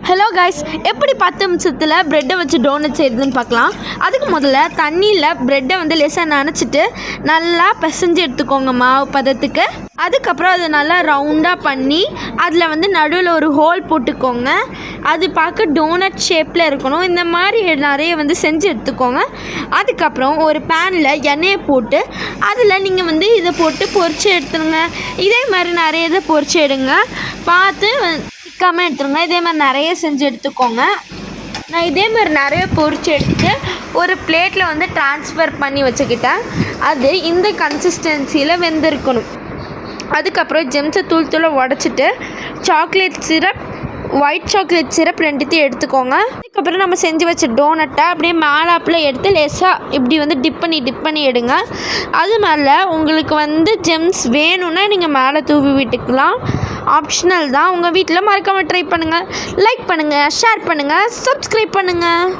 Hello guys, எப்படி 10 நிமிஷத்தில் ப்ரெட்டை வச்சு டோனட் செய்கிறதுன்னு பார்க்கலாம். அதுக்கு முதல்ல தண்ணியில் ப்ரெட்டை வந்து லேசாக நனைச்சிட்டு நல்லா பிசைஞ்சு எடுத்துக்கோங்க மாவு பதத்துக்கு. அதுக்கப்புறம் அதை நல்லா ரவுண்டாக பண்ணி அதில் வந்து நடுவில் ஒரு ஹோல் போட்டுக்கோங்க. அது பார்க்க டோனட் ஷேப்பில் இருக்கணும். இந்த மாதிரி நிறைய வந்து செஞ்சு எடுத்துக்கோங்க. அதுக்கப்புறம் ஒரு பேனில் எண்ணெயை போட்டு அதில் நீங்கள் வந்து இதை போட்டு பொரிச்சு எடுத்துருங்க. இதே மாதிரி நிறைய இதை பொரிச்சு எடுங்க. பார்த்து சிக்காமல் எடுத்துருங்க. இதே மாதிரி நிறைய செஞ்சு எடுத்துக்கோங்க. நான் இதே மாதிரி நிறைய பொரிச்சு எடுத்துட்டு ஒரு பிளேட்டில் வந்து ட்ரான்ஸ்ஃபர் பண்ணி வச்சுக்கிட்டேன். அது இந்த கன்சிஸ்டன்சியில் வெந்திருக்கணும். அதுக்கப்புறம் ஜெம்ஸை தூள் உடச்சிட்டு chocolate syrup, white chocolate syrup ரெண்டுத்தையும் எடுத்துக்கோங்க. அதுக்கப்புறம் நம்ம செஞ்சு வச்ச டோனட்டை அப்படியே மேலாப்பில் எடுத்து லேசாக இப்படி வந்து டிப் பண்ணி எடுங்க. அது மேலே உங்களுக்கு வந்து ஜெம்ஸ் வேணும்னா நீங்கள் மேலே தூவி விட்டுக்கலாம். ஆப்ஷனல் தான். உங்கள் வீட்டில் மறக்காமல் ட்ரை பண்ணுங்கள். லைக் பண்ணுங்கள், ஷேர் பண்ணுங்கள், சப்ஸ்கிரைப் பண்ணுங்கள்.